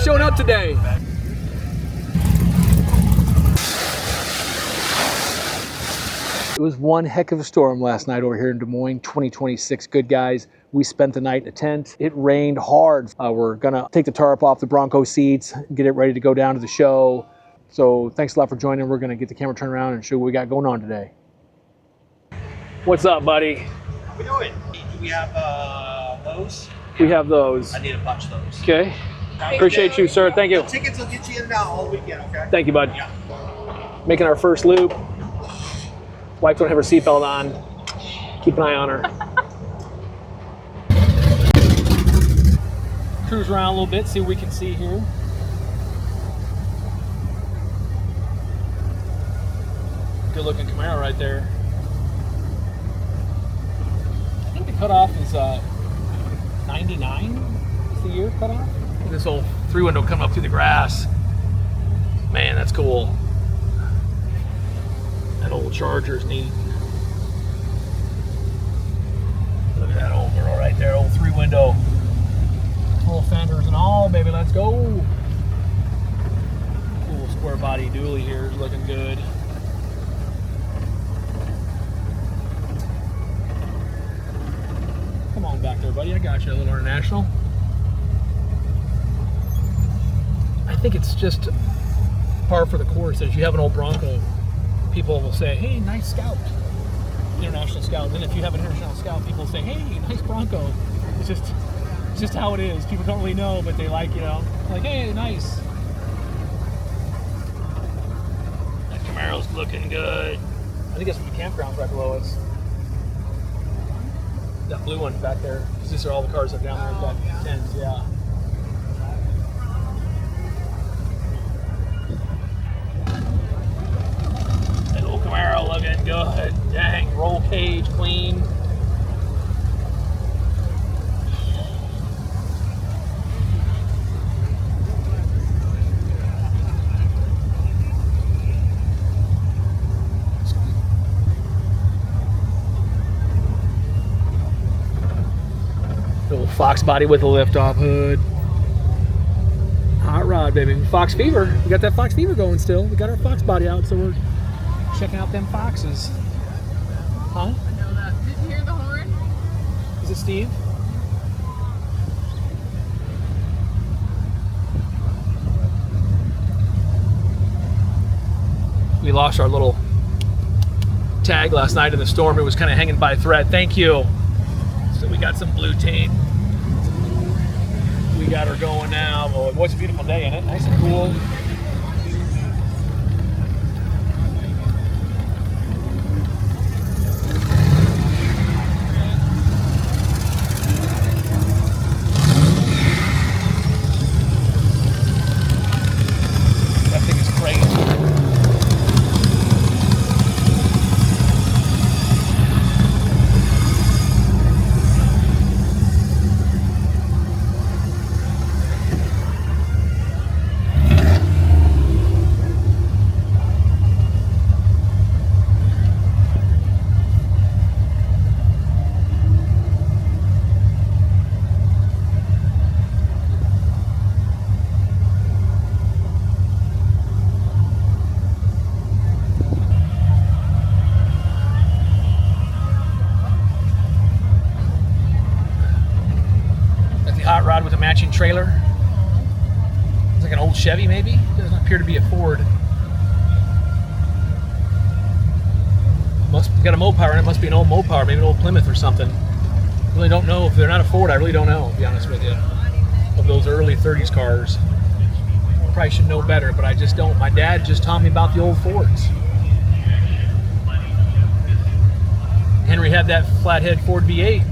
showing up today. It was one heck of a storm last night over here in Des Moines, 2026 Good Guys. We spent the night in a tent. It rained hard. We're gonna take the tarp off the Bronco seats, get it ready to go down to the show. So thanks a lot for joining. We're gonna get the camera turned around and show what we got going on today. What's up, buddy? How we doing? Do we have those? We have those. I need a bunch of those. Okay. Appreciate you, sir. Thank you. The tickets will get you in and out all weekend, okay? Thank you, bud. Yeah. Making our first loop. Wife don't have her seatbelt on. Keep an eye on her. Cruise around a little bit, see what we can see here. Good looking Camaro right there. I think the cutoff is 99 is the year cutoff. This old 3-window coming up through the grass. Man, that's cool. That old Charger's neat. Look at that old girl right there, old 3-window. Full fenders and all, baby, let's go. Cool square body dually here, looking good. Come on back there, buddy, I got you, a little international. I think it's just par for the course. As you have an old Bronco, people will say, hey, nice Scout, international Scout. Then if you have an international Scout, people say, hey, nice Bronco. It's just how it is. People don't really know, but they like, you know, like, hey, nice. That Camaro's looking good. I think that's from the campground right below us. That blue one back there, because these are all the cars that are down there at that tent, yeah. Camaro looking good. Dang, roll cage clean. Little Fox body with a lift-off hood. Hot rod, baby. Fox Fever. We got that Fox Fever going still. We got our Fox body out, so we're checking out them foxes. Huh? I know that. Did you hear the horn? Is it Steve? We lost our little tag last night in the storm. It was kind of hanging by a thread. Thank you. So we got some blue tape. We got her going now. Oh, it was a beautiful day, isn't it? Nice and cool. With a matching trailer. It's like an old Chevy, maybe. It doesn't appear to be a Ford. Must got a Mopar in it. Must be an old Mopar, maybe an old Plymouth or something. Really don't know. If they're not a Ford, I really don't know, to be honest with you. Of those early 30s cars. Probably should know better, but I just don't. My dad just taught me about the old Fords. Henry had that flathead Ford V8,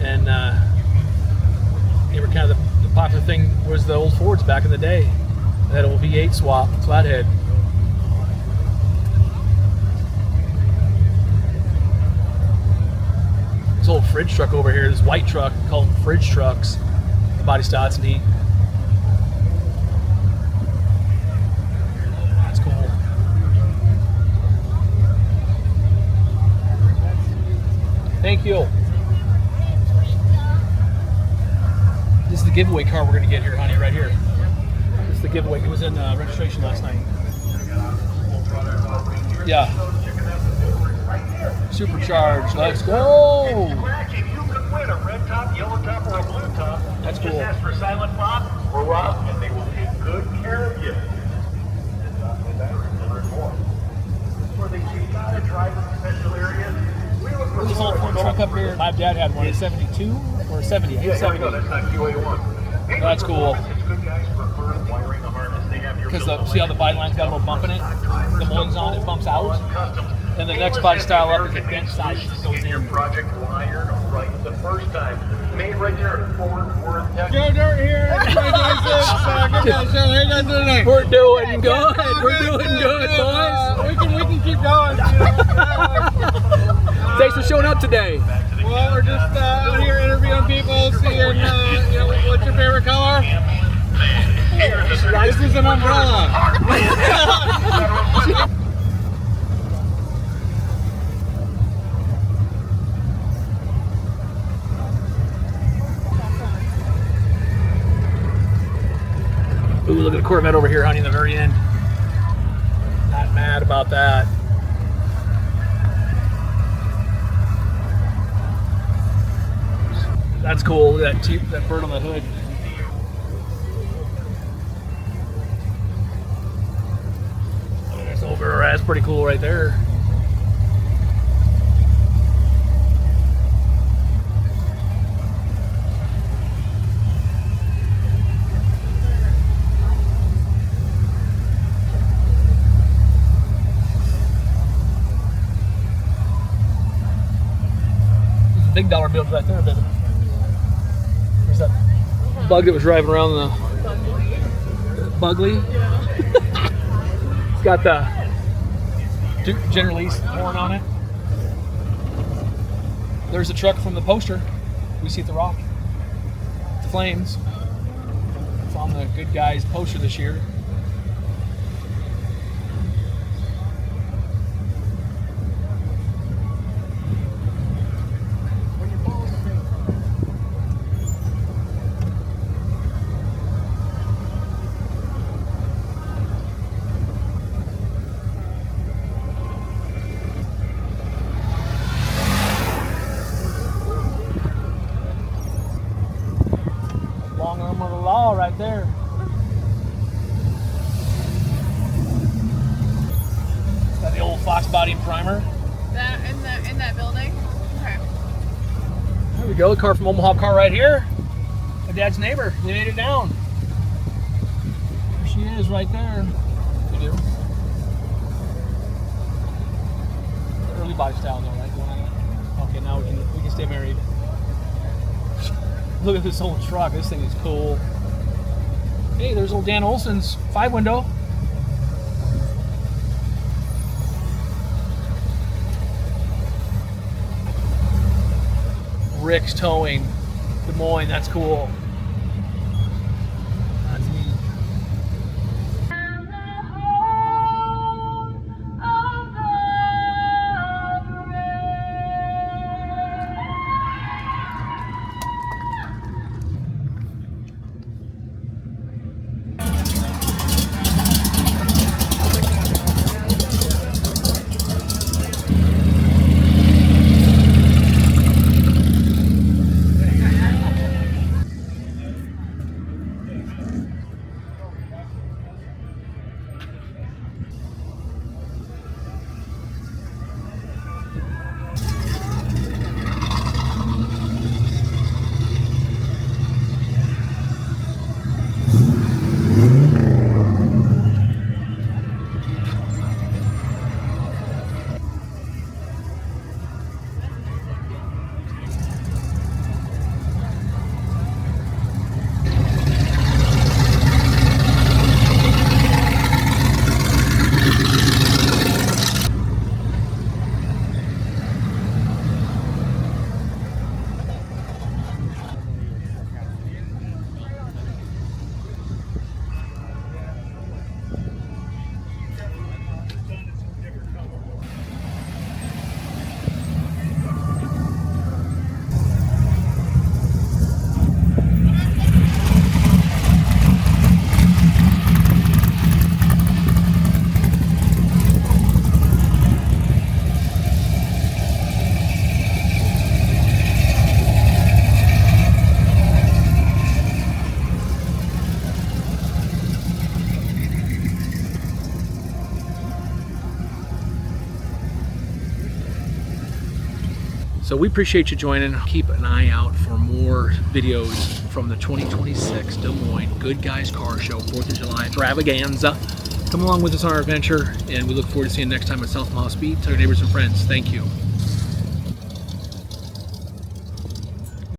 and they were kind of the popular thing was the old Fords back in the day. That old V8 swap, flathead. This old fridge truck over here, this white truck, called fridge trucks. The body style, it's neat. That's cool. Thank you. This is the giveaway car we're going to get here, honey, right here. the giveaway. He was in registration last night. Yeah. Supercharged. Let's go. You can win a red top, yellow top, or a blue top. That's cool. Just ask for Silent Bob or Rob, and they will take good care of you. For the Chicago driving special areas, we look for This old Ford truck up here. My dad had one in 72 or 70. Yeah, here we 70. go. That's not QA1. That's cool. It's Goodguys prefer wiring the harness. They have your Because see how the body line's got a little bump in it? The Moines on it bumps out. And the next body style up is a bench side that goes your in. project wired right the first time. Made right there at Fort Worth, Texas. Joe Dirt here. 2026. Good guys, Joe. How you guys doing today? We're doing good. We're doing good, boys. We can keep going. Thanks for showing up today. Well, we're just out here interviewing people, seeing what's your favorite color. This is an umbrella. Ooh, look at the Corvette over here, honey, in the very end. Not mad about that. That's cool. Look at that bird on the hood. That's over. That's pretty cool right there. Big dollar bills right there, baby. There's that bug that was driving around the Bugly. It's got the Duke Gen Release horn on it. There's a truck from the poster we see at the Rock. The Flames. It's on the Good Guys poster this year. Long arm of the law right there. It's got the old Fox body and primer. That in that building? Okay. There we go, the car from Omaha car right here. My dad's neighbor, they made it down. There she is right there. You do. Early body style though, right? Going on that. Okay, now we can stay married. Look at this old truck, this thing is cool. Hey, there's old Dan Olson's 5-window. Rick's Towing, Des Moines, that's cool. That's neat. So we appreciate you joining. Keep an eye out for more videos from the 2026 Des Moines Good Guys Car Show 4th of July extravaganza. Come along with us on our adventure, and we look forward to seeing you next time at South Mile Speed. Tell your neighbors and friends. Thank you.